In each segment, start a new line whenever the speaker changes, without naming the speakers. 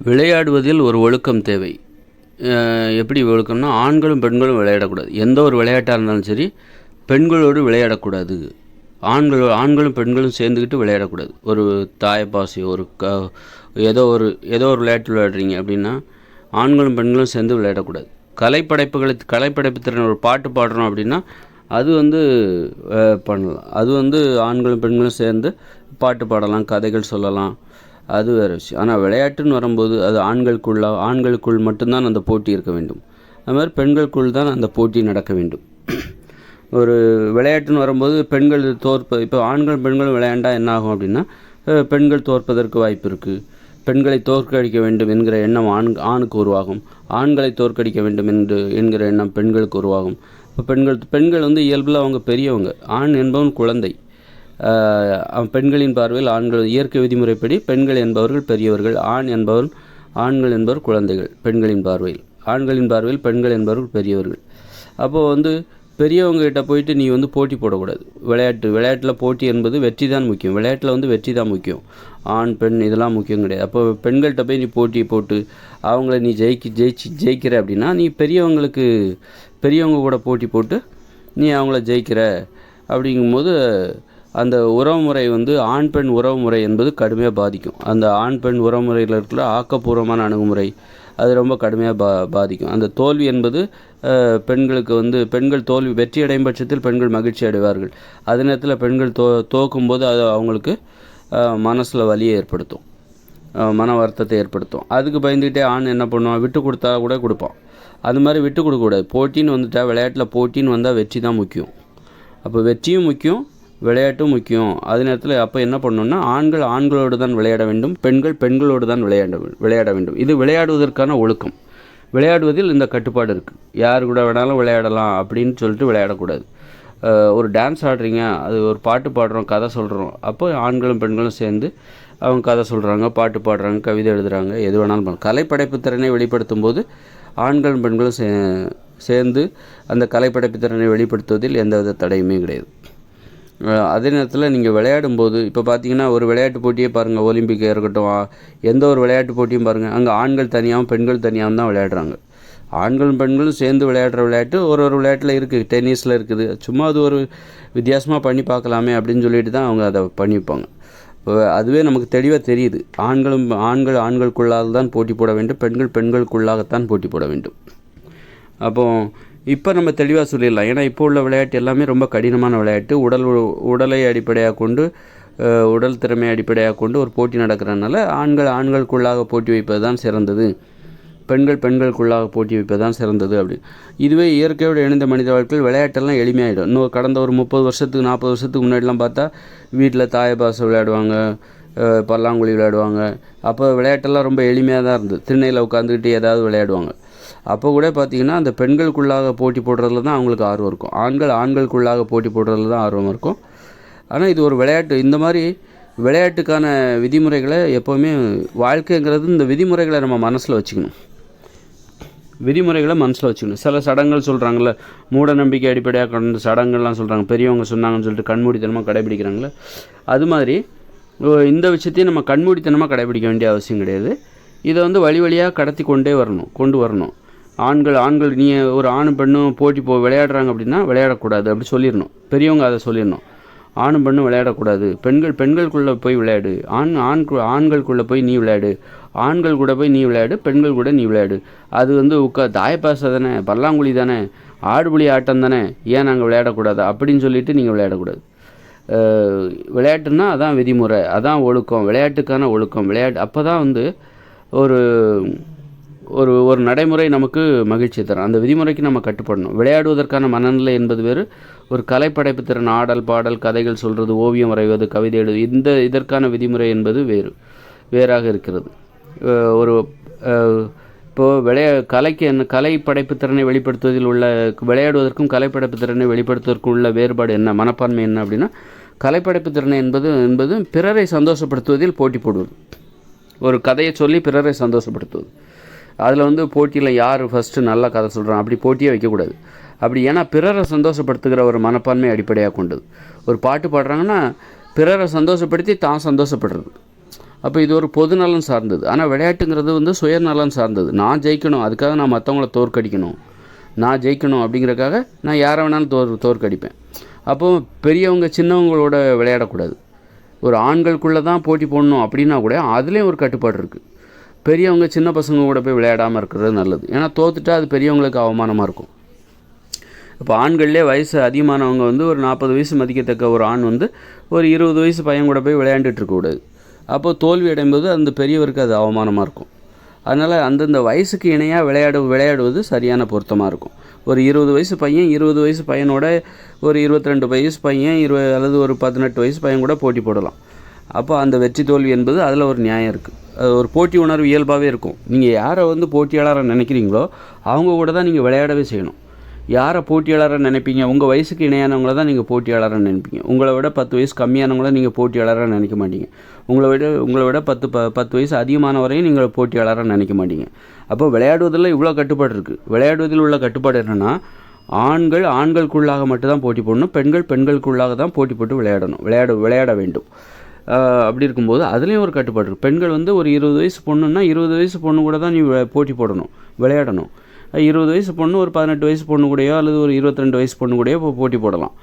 விளையாடுவதில் ஒரு ஒழுக்கம் தேவை. எப்படி ஒழுக்கம்னா, ஆண்களும் பெண்களும் விளையாடக்கூடாது. எந்த ஒரு விளையாட்டாக இருந்தாலும் சரி, பெண்களோடு விளையாடக்கூடாது. ஆண்களும் பெண்களும் சேர்ந்துக்கிட்டு விளையாடக்கூடாது. ஒரு தாயப்பாசி, ஏதோ ஒரு விளையாட்டு விளையாடுறீங்க அப்படின்னா, ஆண்களும் பெண்களும் சேர்ந்து விளையாடக்கூடாது. கலைப்படைப்பு திறன், ஒரு பாட்டு பாடுறோம் அப்படின்னா, அது பண்ணலாம். அது ஆண்களும் பெண்களும் சேர்ந்து பாட்டு பாடலாம், கதைகள் சொல்லலாம், அது வேறு விஷயம். ஆனால் விளையாட்டுன்னு வரும்போது அது ஆண்களுக்குள் மட்டும்தான் அந்த போட்டி இருக்க வேண்டும். அது மாதிரி பெண்களுக்குள் தான் அந்த போட்டி நடக்க வேண்டும். ஒரு விளையாட்டுன்னு வரும்போது பெண்கள் இப்போ ஆண்கள் பெண்களும் விளையாண்டா என்ன ஆகும் அப்படின்னா, பெண்கள் தோற்பதற்கு வாய்ப்பு இருக்குது. பெண்களை தோற்கடிக்க வேண்டும் என்கிற எண்ணம் ஆணுக்கு உருவாகும். ஆண்களை தோற்கடிக்க வேண்டும் என்கிற எண்ணம் பெண்களுக்கு உருவாகும். இப்போ பெண்கள் இயல்பில் அவங்க பெரியவங்க. ஆண் என்பவன் குழந்தை. பெண்களின் பார்வையில் இயற்கை விதிமுறைப்படி பெண்கள் என்பவர்கள் பெரியவர்கள், ஆண்கள் என்பவர் குழந்தைகள். பெண்களின் பார்வையில் பெண்கள் என்பவர்கள் பெரியவர்கள். அப்போது பெரியவங்ககிட்ட போயிட்டு நீ போட்டி போடக்கூடாது. விளையாட்டில் போட்டி என்பது வெற்றி தான் முக்கியம். விளையாட்டில் வெற்றி தான் முக்கியம். ஆண் பெண் இதெல்லாம் முக்கியம் கிடையாது. அப்போ பெண்கள்கிட்ட போய் நீ போட்டி போட்டு அவங்கள நீ ஜெயிக்கிற அப்படின்னா, நீ பெரியவங்க கூட போட்டி போட்டு நீ அவங்கள ஜெயிக்கிற அப்படிங்கும்போது அந்த உறவுமுறை ஆண் பெண் உறவுமுறை என்பது கடுமையாக பாதிக்கும். அந்த ஆண் பெண் உறவுமுறையில் இருக்கிற ஆக்கப்பூர்வமான அணுகுமுறை அது ரொம்ப கடுமையாக பாதிக்கும். அந்த தோல்வி என்பது பெண்கள் வெற்றி அடையும் பட்சத்தில் பெண்கள் மகிழ்ச்சி அடைவார்கள். அதே நேரத்தில் பெண்கள் தோக்கும்போது அது அவங்களுக்கு மனசில் வலியை ஏற்படுத்தும், மன வருத்தத்தை ஏற்படுத்தும். அதுக்கு பயந்துக்கிட்டே ஆண் என்ன பண்ணுவான், விட்டு கொடுத்தா கூட கொடுப்பான். அது மாதிரி விட்டு கொடுக்கக்கூடாது. போட்டின்னு விளையாட்டில் போட்டின்னு வந்தால் வெற்றி தான் முக்கியம். அப்போ வெற்றியும் முக்கியம், விளையாட்டும் முக்கியம். அதே நேரத்தில் அப்போ என்ன பண்ணணும்னா, ஆண்களோடு தான் விளையாட வேண்டும், பெண்களோடு தான் விளையாட வேண்டும். இது விளையாடுவதற்கான ஒழுக்கம். விளையாடுவதில் இந்த கட்டுப்பாடு இருக்குது. யார் கூட வேணாலும் விளையாடலாம் அப்படின்னு சொல்லிட்டு விளையாடக்கூடாது. ஒரு டான்ஸ் ஆடுறீங்க, அது ஒரு பாட்டு பாடுறோம், கதை சொல்கிறோம், அப்போ ஆண்களும் பெண்களும் சேர்ந்து அவங்க கதை சொல்கிறாங்க, பாட்டு பாடுறாங்க, கவிதை எழுதுகிறாங்க, எது வேணாலும் பண்ணலாம். கலைப்படைப்பு திறனை வெளிப்படுத்தும் போது ஆண்களும் பெண்களும் சேர்ந்து அந்த கலைப்படைப்பு திறனை வெளிப்படுத்துவதில் எந்தவித தடையுமே கிடையாது. அதே நேரத்தில் நீங்கள் விளையாடும்போது இப்போ பார்த்தீங்கன்னா, ஒரு விளையாட்டு போட்டியே பாருங்கள், ஒலிம்பிக்காக இருக்கட்டும், எந்த ஒரு விளையாட்டு போட்டியும் பாருங்கள், அங்கே ஆண்கள் தனியாகவும் பெண்கள் தனியாகவும் தான் விளையாடுறாங்க. ஆண்களும் பெண்களும் சேர்ந்து விளையாடுற விளையாட்டு ஒரு விளையாட்டில் இருக்குது. டென்னிஸில் இருக்குது. சும்மா அது ஒரு வித்தியாசமாக பண்ணி பார்க்கலாமே அப்படின்னு சொல்லிட்டு தான் அவங்க அதை பண்ணிப்பாங்க. அதுவே நமக்கு தெளிவாக தெரியுது. ஆண்களுக்குள்ளாக தான் போட்டி போட வேண்டும், பெண்களுக்குள்ளாகத்தான் போட்டி போட வேண்டும். அப்போது இப்போ நம்ம தெளிவாக சொல்லிடலாம். ஏன்னா இப்போ உள்ள விளையாட்டு எல்லாமே ரொம்ப கடினமான விளையாட்டு. உடலை அடிப்படையாக கொண்டு, உடல் திறமையை அடிப்படையாக கொண்டு ஒரு போட்டி நடக்கிறதுனால ஆண்களுக்குள்ளாக போட்டி வைப்பது தான் சிறந்தது, பெண்களுக்குள்ளாக போட்டி வைப்பது தான் சிறந்தது அப்படி. இதுவே இயற்கையோடு இணைந்த மனித வாழ்க்கையில் விளையாட்டெல்லாம் எளிமையாகிடும். இன்னும் கடந்த ஒரு 30 வருஷத்துக்கு 40 வருஷத்துக்கு முன்னாடிலாம் பார்த்தா வீட்டில் தாயப்பாசை விளையாடுவாங்க, பல்லாங்குழி விளையாடுவாங்க. அப்போ விளையாட்டெல்லாம் ரொம்ப எளிமையாக தான் இருந்தது. திண்ணையில் உட்காந்துக்கிட்டு ஏதாவது விளையாடுவாங்க. அப்போ கூட பார்த்திங்கன்னா, அந்த பெண்களுக்குள்ளாக போட்டி போடுறதுல தான் அவங்களுக்கு ஆர்வம் இருக்கும். ஆண்களுக்குள்ளாக போட்டி போடுறதுல தான் ஆர்வம் இருக்கும். ஆனால் இது ஒரு விளையாட்டு. இந்த மாதிரி விளையாட்டுக்கான விதிமுறைகளை எப்போவுமே, வாழ்க்கைங்கிறது இந்த விதிமுறைகளை நம்ம மனசில் வச்சுக்கணும். சில சடங்குகள் சொல்கிறாங்கள, மூட நம்பிக்கை அடிப்படையாக கொண்ட சடங்குகள்லாம் சொல்கிறாங்க, பெரியவங்க சொன்னாங்கன்னு சொல்லிட்டு கண்மூடித்தனமாக கடைபிடிக்கிறாங்களே. அது மாதிரி இந்த விஷயத்தையும் நம்ம கண்மூடித்தனமாக கடைபிடிக்க வேண்டிய அவசியம் கிடையாது. இதை வழியாக கொண்டு வரணும். ஆண்கள் நீ ஒரு ஆணும் பெண்ணும் போட்டி விளையாடுறாங்க அப்படின்னா விளையாடக்கூடாது அப்படி சொல்லிடணும். பெரியவங்க அதை சொல்லிடணும். ஆணும் பெண்ணும் விளையாடக்கூடாது. பெண்களுக்குள்ளே போய் விளையாடு, ஆண்களுக்குள்ளே போய் நீ விளையாடு, ஆண்கள் கூட போய் நீ விளையாடு, பெண்கள் கூட நீ விளையாடு. அது தாயப்பாசை தானே, பல்லாங்குழி தானே, ஆடுபுலி ஆட்டம் தானே, ஏன் நாங்கள் விளையாடக்கூடாது அப்படின்னு சொல்லிட்டு நீங்கள் விளையாடக்கூடாது. விளையாட்டுன்னா அதான் விதிமுறை, அதான் ஒழுக்கம், விளையாட்டுக்கான ஒழுக்கம். அப்போ தான் ஒரு நடைமுறை நமக்கு மகிழ்ச்சி தரும். அந்த விதிமுறைக்கு நம்ம கட்டுப்படணும். விளையாடுவதற்கான மனநிலை என்பது வேறு, ஒரு கலைப்படைப்பு திறன், ஆடல் பாடல், கதைகள் சொல்கிறது, ஓவியம் வரைவது, கவிதை எழுது, இதற்கான விதிமுறை என்பது வேறாக இருக்கிறது. இப்போது கலைப்படைப்பு திறனை வெளிப்படுத்துவதில் உள்ள, விளையாடுவதற்கும் கலைப்படைப்பு திறனை வெளிப்படுத்துவதற்கும் உள்ள வேறுபாடு என்ன, மனப்பான்மை என்ன அப்படின்னா, கலைப்படைப்பு திறனை என்பது பிறரை சந்தோஷப்படுத்துவதில் போட்டி போடுவது. ஒரு கதையை சொல்லி பிறரை சந்தோஷப்படுத்துவது. அதில் போட்டியில் யார் ஃபஸ்ட்டு நல்லா கதை சொல்கிறான் அப்படி போட்டியே வைக்கக்கூடாது. ஏன்னா பிறரை சந்தோஷப்படுத்துகிற ஒரு மனப்பான்மை அடிப்படையாக கொண்டது. ஒரு பாட்டு பாடுறாங்கன்னா பிறரை சந்தோஷப்படுத்தி தான் சந்தோஷப்படுறது. அப்போ இது ஒரு பொது நலன் சார்ந்தது. ஆனால் விளையாட்டுங்கிறது வந்து சுயநலன் சார்ந்தது. நான் ஜெயிக்கணும், அதுக்காக நான் மற்றவங்கள தோற்கடிக்கணும், நான் ஜெயிக்கணும் அப்படிங்கிறக்காக நான் யாரை வேணாலும் தோற்கடிப்பேன். அப்போது பெரியவங்க சின்னவங்களோட விளையாடக்கூடாது. ஒரு ஆண்களுக்குள்ளே தான் போட்டி போடணும் அப்படின்னா கூட அதுலேயும் ஒரு கட்டுப்பாடு இருக்குது. பெரியவங்க சின்ன பசங்க கூட போய் விளையாடாமல் இருக்கிறது நல்லது. ஏன்னா தோத்துட்டா அது பெரியவங்களுக்கு அவமானமாக இருக்கும். இப்போ ஆண்கள்லேயே வயசு அதிகமானவங்க வந்து ஒரு 40 வயசு மதிக்கத்தக்க ஒரு ஆண் வந்து ஒரு 20 வயசு பையன் கூட போய் விளையாண்டுட்டு இருக்கக்கூடாது. அப்போது தோல்வி அடையும்போது அந்த பெரியவருக்கு அது அவமானமாக இருக்கும். அதனால் அந்தந்த வயசுக்கு இணையாக விளையாடுவது சரியான பொருத்தமாக இருக்கும். ஒரு 20 வயசு பையன் 20 வயசு பையனோட ஒரு 22 வயசு பையன் அல்லது ஒரு 18 வயசு பையன் கூட போட்டி போடலாம். அப்போ அந்த வெற்றி தோல்வி என்பது அதில் ஒரு நியாயம் இருக்குது. ஒரு போட்டி உணர்வு இயல்பாகவே இருக்கும். நீங்கள் யாரை வந்து போட்டியாளராக நினைக்கிறீங்களோ அவங்க கூட தான் நீங்கள் விளையாடவே செய்யணும். யாரை போட்டியாளராக நினைப்பீங்க? உங்கள் வயசுக்கு இணையானவங்கள தான் நீங்கள் போட்டியாளராக நினைப்பீங்க. உங்களை விட 10 வயசு கம்மியானவங்கள நீங்கள் போட்டியாளராக நினைக்க மாட்டீங்க. உங்களை விட 10 வயசு அதிகமானவரையும் நீங்கள் போட்டியாளராக நினைக்க மாட்டீங்க. அப்போ விளையாடுவதில் இவ்வளோ கட்டுப்பாடு இருக்குது. விளையாடுவதில் உள்ள கட்டுப்பாடு என்னென்னா, ஆண்களுக்குள்ளாக மட்டும்தான் போட்டி போடணும், பெண்களுக்குள்ளாக தான் போட்டி போட்டு விளையாட வேண்டும். அப்படி இருக்கும்போது அதுலேயும் ஒரு கட்டுப்பாடு இருக்குது. பெண்கள் வந்து ஒரு 20 வயசு பொண்ணுன்னா 20 வயசு பொண்ணு கூட தான் நீ போட்டி போடணும், விளையாடணும். 20 வயசு பொண்ணு ஒரு 18 வயசு பொண்ணு கூடயோ அல்லது ஒரு 22 வயசு பொண்ணு கூடயோ போட்டி போடலாம்.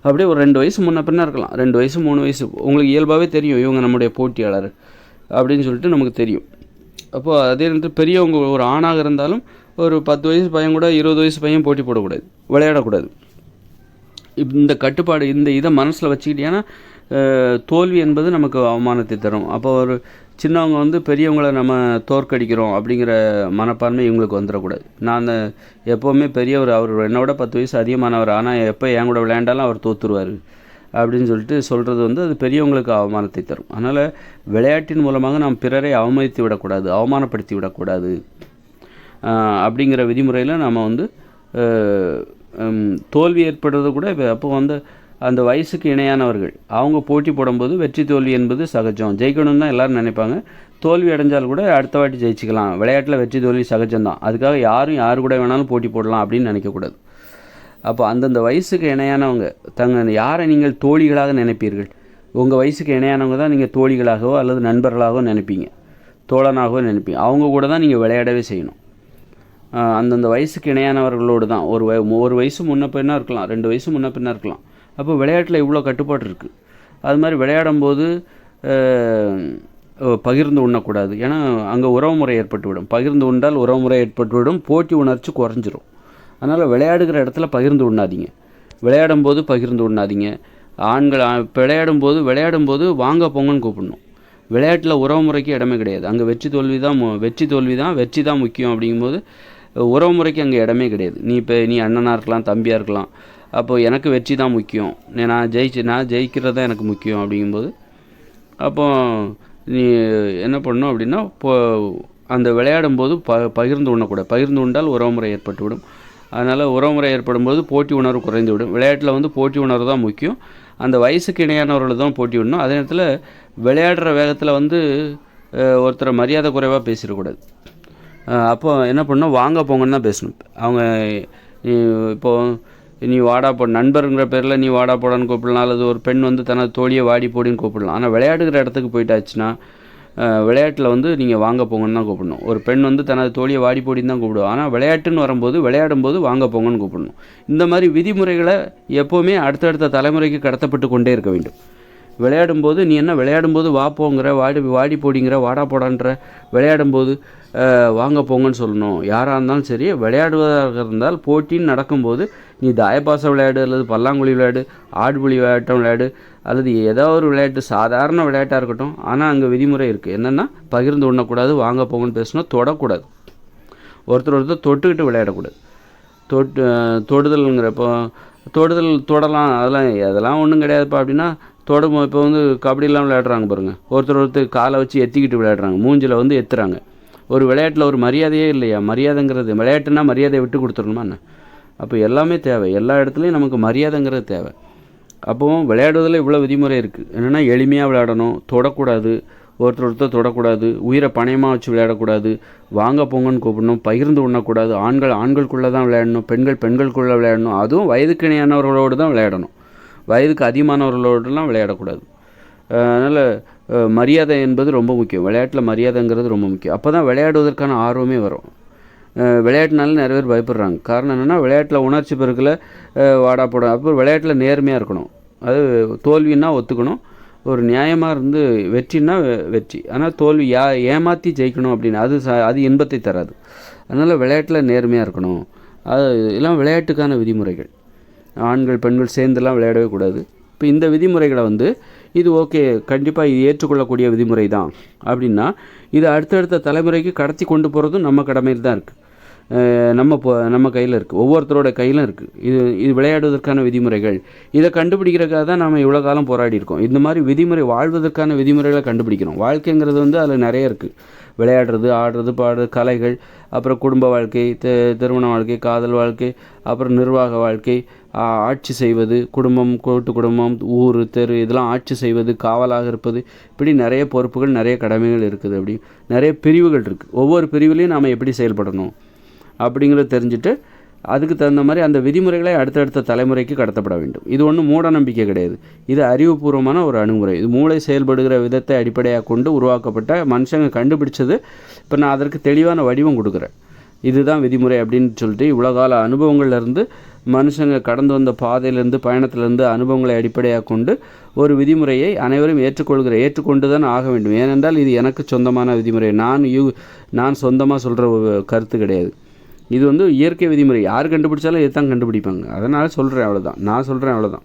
அப்படியே ஒரு 2 வயசு முன்ன பின்னா இருக்கலாம். 2 வயசு 3 வயசு உங்களுக்கு இயல்பாகவே தெரியும் இவங்க நம்முடைய போட்டியாளர் அப்படின்னு சொல்லிட்டு நமக்கு தெரியும். அப்போது அதே நேரத்தில் பெரியவங்க ஒரு ஆணாக இருந்தாலும் ஒரு 10 வயசு பையன் கூட 20 வயசு பையன் போட்டி போடக்கூடாது, விளையாடக்கூடாது. இந்த கட்டுப்பாடு இதை மனசில் வச்சுக்கிட்டேன்னா தோல்வி என்பது நமக்கு அவமானத்தை தரும். அப்போ ஒரு சின்னவங்க வந்து பெரியவங்களை நம்ம தோற்கடிக்கிறோம் அப்படிங்கிற மனப்பான்மை இவங்களுக்கு வந்துடக்கூடாது. நான் எப்போவுமே பெரியவர், அவர் என்னோட 10 வயசு அதிகமானவர், ஆனால் எப்போ என் கூட விளையாண்டாலும் அவர் தோற்றுருவார் அப்படின்னு சொல்கிறது வந்து அது பெரியவங்களுக்கு அவமானத்தை தரும். அதனால் விளையாட்டின் மூலமாக நாம் பிறரை அவமதித்து விடக்கூடாது, அவமானப்படுத்தி விடக்கூடாது அப்படிங்கிற விதிமுறையில் நம்ம வந்து தோல்வி ஏற்படுறது கூட அப்போ வந்து அந்த வயசுக்கு இணையானவர்கள் அவங்க போட்டி போடும்போது வெற்றி தோல்வி என்பது சகஜம். ஜெயிக்கணும்னு தான் எல்லோரும் நினைப்பாங்க. தோல்வி அடைஞ்சால் கூட அடுத்த வாட்டி ஜெயிச்சிக்கலாம். விளையாட்டில் வெற்றி தோல்வி சகஜம்தான். அதுக்காக யார் கூட வேணாலும் போட்டி போடலாம் அப்படின்னு நினைக்கக்கூடாது. அப்போ அந்தந்த வயசுக்கு இணையானவங்க யாரை நீங்கள் தோழிகளாக நினைப்பீர்கள்? உங்கள் வயசுக்கு இணையானவங்க தான் நீங்கள் தோழிகளாகவோ அல்லது நண்பர்களாகவோ நினைப்பீங்க, தோழனாகவோ நினைப்பீங்க. அவங்க கூட தான் நீங்கள் விளையாடவே செய்யணும். அந்தந்த வயசுக்கு இணையானவர்களோடு தான். ஒரு வயசு முன்ன பின்னா இருக்கலாம், 2 வயசு முன்ன பின்னா இருக்கலாம். அப்போ விளையாட்டில் இவ்வளோ கட்டுப்பாடு இருக்குது. அது மாதிரி விளையாடும்போது பகிர்ந்து உண்ணக்கூடாது. ஏன்னா அங்கே உறவுமுறை ஏற்பட்டுவிடும். பகிர்ந்து உண்டால் உறவுமுறை ஏற்பட்டுவிடும், போட்டி உணர்ச்சி குறைஞ்சிரும். அதனால் விளையாடுகிற இடத்துல பகிர்ந்து உண்ணாதீங்க, விளையாடும்போது பகிர்ந்து உண்ணாதீங்க. ஆண்கள் விளையாடும்போது வாங்க போங்கன்னு கூப்பிடணும். விளையாட்டில் உறவுமுறைக்கு இடமே கிடையாது. அங்கே வெற்றி தோல்வி தான் முக்கியம். அப்படிங்கும்போது உறவுமுறைக்கு அங்கே இடமே கிடையாது. நீ அண்ணனாக இருக்கலாம், தம்பியாக இருக்கலாம். அப்போது எனக்கு வெற்றி தான் முக்கியம், நான் ஜெயிக்கிறது தான் எனக்கு முக்கியம் அப்படிங்கும்போது அப்போ நீ என்ன பண்ணணும் அப்படின்னா, அந்த விளையாடும்போது பகிர்ந்து உண்ணக்கூடாது. பகிர்ந்து உண்டால் உறவுமுறை ஏற்பட்டுவிடும். அதனால் உறவுமுறை ஏற்படும்போது போட்டி உணர்வு குறைந்து விடும். விளையாட்டில் வந்து போட்டி உணர்வு தான் முக்கியம். அந்த வயசுக்கு இணையானவர்கள் தான் போட்டி விடணும். அதே நேரத்தில் விளையாடுற வேகத்தில் வந்து ஒருத்தரை மரியாதை குறைவாக பேசிடக்கூடாது. அப்போ என்ன பண்ணணும், வாங்க போங்கன்னு தான் பேசணும். அவங்க நீ வாடா போ நண்பருங்கிற பேரில் நீ வாடா போடான்னு கூப்பிடலாம், அல்லது ஒரு பெண் வந்து தனது தோழியை வாடி போடின்னு கூப்பிடலாம். ஆனால் விளையாடுகிற இடத்துக்கு போயிட்டாச்சுன்னா விளையாட்டில் வந்து நீங்கள் வாங்க போங்கன்னு தான் கூப்பிடணும். ஒரு பெண் வந்து தனது தோழியை வாடி போடின்னு தான் கூப்பிடுவோம். ஆனால் விளையாடும்போது வாங்க போங்கன்னு கூப்பிடணும். இந்த மாதிரி விதிமுறைகளை எப்போவுமே அடுத்தடுத்த தலைமுறைக்கு கடத்தப்பட்டு கொண்டே இருக்க வேண்டும். விளையாடும்போது நீ என்ன விளையாடும்போது வா போங்கிற, வாடி போடிங்கிற, வாடா போடான்ற, விளையாடும்போது வாங்க போங்கன்னு சொல்லணும். யாராக இருந்தாலும் சரி, விளையாடுவதாக இருந்தால் போட்டின்னு நடக்கும்போது நீ தாயப்பாசம் விளையாடு, அல்லது பல்லாங்குழி விளையாடு, ஆடுபுலி விளையாட்டம் விளையாடு, அல்லது ஏதோ ஒரு விளையாட்டு, சாதாரண விளையாட்டாக இருக்கட்டும். ஆனால் அங்கே விதிமுறை இருக்குது. என்னென்னா பகிர்ந்து உண்ணக்கூடாது, வாங்க போங்கன்னு பேசணும், தொடக்கூடாது, ஒருத்தர் தொட்டுக்கிட்டு விளையாடக்கூடாது. தொடுதல்ங்கிறப்போ தொடலாம், அதெல்லாம் ஒன்றும் கிடையாதுப்பா அப்படின்னா இப்போ வந்து கபடிலாம் விளையாடுறாங்க பாருங்கள். ஒருத்தர் காலை வச்சு எத்திக்கிட்டு விளையாடுறாங்க, மூஞ்சில் வந்து எத்துறாங்க. ஒரு விளையாட்டில் ஒரு மரியாதையே இல்லையா? மரியாதைங்கிறது விளையாட்டுன்னா மரியாதையை விட்டு கொடுத்துடணுமா என்ன? அப்போ எல்லாமே தேவை, எல்லா இடத்துலையும் நமக்கு மரியாதைங்கிறது தேவை. அப்போது விளையாடுவதில் இவ்வளோ விதிமுறை இருக்குது. என்னென்னா எளிமையாக விளையாடணும், தொடக்கூடாது, ஒருத்தர் தொடக்கூடாது, உயிரை பணயமாக வச்சு விளையாடக்கூடாது, வாங்க போங்கன்னு கூப்பிடணும், பகிர்ந்து உண்ணக்கூடாது, ஆண்களுக்குள்ளே தான் விளையாடணும், பெண்களுக்குள்ளே விளையாடணும். அதுவும் வயதுக்கு இணையானவர்களோடு தான் விளையாடணும், வயதுக்கு அதிகமானவர்களோடுலாம் விளையாடக்கூடாது. அதனால் மரியாதை என்பது ரொம்ப முக்கியம். விளையாட்டில் மரியாதைங்கிறது ரொம்ப முக்கியம். அப்போ தான் விளையாடுவதற்கான ஆர்வமே வரும். விளையாட்டுனால நிறைய பேர் பயப்படுறாங்க. காரணம் என்னென்னா, விளையாட்டில் உணர்ச்சி பெருக்கில் வாடா போட. அப்புறம் விளையாட்டில் நேர்மையாக இருக்கணும். அது தோல்வின்னா ஒத்துக்கணும். ஒரு நியாயமாக இருந்து வெற்றின்னா வெற்றி. ஆனால் தோல்வி ஏமாற்றி ஜெயிக்கணும் அப்படின்னு அது இன்பத்தை தராது. அதனால் விளையாட்டில் நேர்மையாக இருக்கணும். அது எல்லாம் விளையாட்டுக்கான விதிமுறைகள். ஆண்கள் பெண்கள் சேர்ந்துலாம் விளையாடவே கூடாது. இப்போ இந்த விதிமுறைகளை இது ஓகே, கண்டிப்பாக இது ஏற்றுக்கொள்ளக்கூடிய விதிமுறை தான் அப்படின்னா, இது அடுத்தடுத்த தலைமுறைக்கு கடத்தி கொண்டு போகிறதும் நம்ம கடமையில் தான் இருக்குது. நம்ம கையில் இருக்குது, ஒவ்வொருத்தரோட கையிலும் இருக்குது. இது விளையாடுவதற்கான விதிமுறைகள். இதை கண்டுபிடிக்கிறதுக்காக தான் நம்ம இவ்வளோ காலம் போராடி இருக்கோம். இந்த மாதிரி விதிமுறை, வாழ்வதற்கான விதிமுறைகளை கண்டுபிடிக்கணும். வாழ்க்கைங்கிறது அதில் நிறைய இருக்குது. விளையாடுறது, ஆடுறது, பாடுறது, கலைகள், அப்புறம் குடும்ப வாழ்க்கை, திருமண வாழ்க்கை, காதல் வாழ்க்கை, அப்புறம் நிர்வாக வாழ்க்கை, ஆட்சி செய்வது, குடும்பம், கூட்டு குடும்பம், ஊர், தெரு, இதெல்லாம் ஆட்சி செய்வது, காவலாக இருப்பது, இப்படி நிறைய பொறுப்புகள், நிறைய கடமைகள் இருக்குது. அப்படி நிறைய பிரிவுகள் இருக்குது. ஒவ்வொரு பிரிவுலையும் நாம் எப்படி செயல்படணும் அப்படிங்கிறத தெரிஞ்சுட்டு அதுக்கு தகுந்த மாதிரி அந்த விதிமுறைகளை அடுத்தடுத்த தலைமுறைக்கு கடத்தப்பட வேண்டும். இது ஒன்றும் மூட நம்பிக்கை கிடையாது. இது அறிவுபூர்வமான ஒரு அணுகுமுறை. இது மூளை செயல்படுகிற விதத்தை அடிப்படையாக கொண்டு உருவாக்கப்பட்ட மனுஷங்க கண்டுபிடிச்சது. இப்போ நான் அதற்கு தெளிவான வடிவம் கொடுக்குறேன். இதுதான் விதிமுறை அப்படின்னு சொல்லிட்டு இவ்வளோ கால அனுபவங்கள்லேருந்து மனுஷங்க கடந்து வந்த பாதையிலேருந்து, பயணத்திலேருந்து அனுபவங்களை அடிப்படையாக கொண்டு ஒரு விதிமுறையை அனைவரும் ஏற்றுக்கொண்டு தான் ஆக வேண்டும். ஏனென்றால் இது எனக்கு சொந்தமான விதிமுறை. நான் சொந்தமாக சொல்கிற கருத்து கிடையாது. இது இயற்கை விதிமுறை. யார் கண்டுபிடிச்சாலும் இதை தான் கண்டுபிடிப்பாங்க. அதனால் சொல்கிறேன், அவ்வளோதான். நான் சொல்கிறேன், அவ்வளோதான்.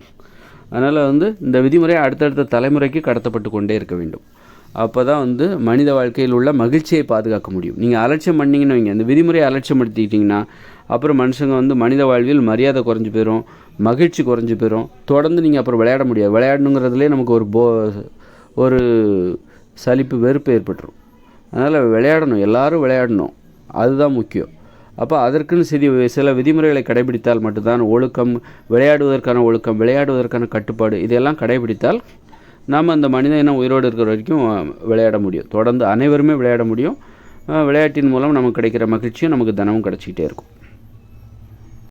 அதனால் இந்த விதிமுறை அடுத்தடுத்த தலைமுறைக்கு கடத்தப்பட்டு கொண்டே இருக்க வேண்டும். அப்போ தான் மனித வாழ்க்கையில் உள்ள மகிழ்ச்சியை பாதுகாக்க முடியும். நீங்கள் அலட்சியம் பண்ணிங்கன்னு வைங்க, இந்த விதிமுறையை அலட்சியப்படுத்திக்கிட்டிங்கன்னா அப்புறம் மனுஷங்க மனித வாழ்வில் மரியாதை குறைஞ்சி போயிடும், மகிழ்ச்சி குறைஞ்சி போயிடும். தொடர்ந்து நீங்கள் அப்புறம் விளையாட முடியாது. விளையாடணுங்கிறதுலே நமக்கு ஒரு சலிப்பு, வெறுப்பு ஏற்பட்டுரும். அதனால் விளையாடணும், எல்லோரும் விளையாடணும், அதுதான் முக்கியம். அப்போ அதற்குன்னு சில விதிமுறைகளை கடைபிடித்தால் மட்டும்தான் ஒழுக்கம், விளையாடுவதற்கான கட்டுப்பாடு, இதெல்லாம் கடைபிடித்தால் நாம் அந்த மனித இனம் உயிரோடு இருக்கிற வரைக்கும் விளையாட முடியும். தொடர்ந்து அனைவருமே விளையாட முடியும். விளையாட்டின் மூலம் நமக்கு கிடைக்கிற மகிழ்ச்சியும் நமக்கு தினமும் கிடச்சிக்கிட்டே இருக்கும்.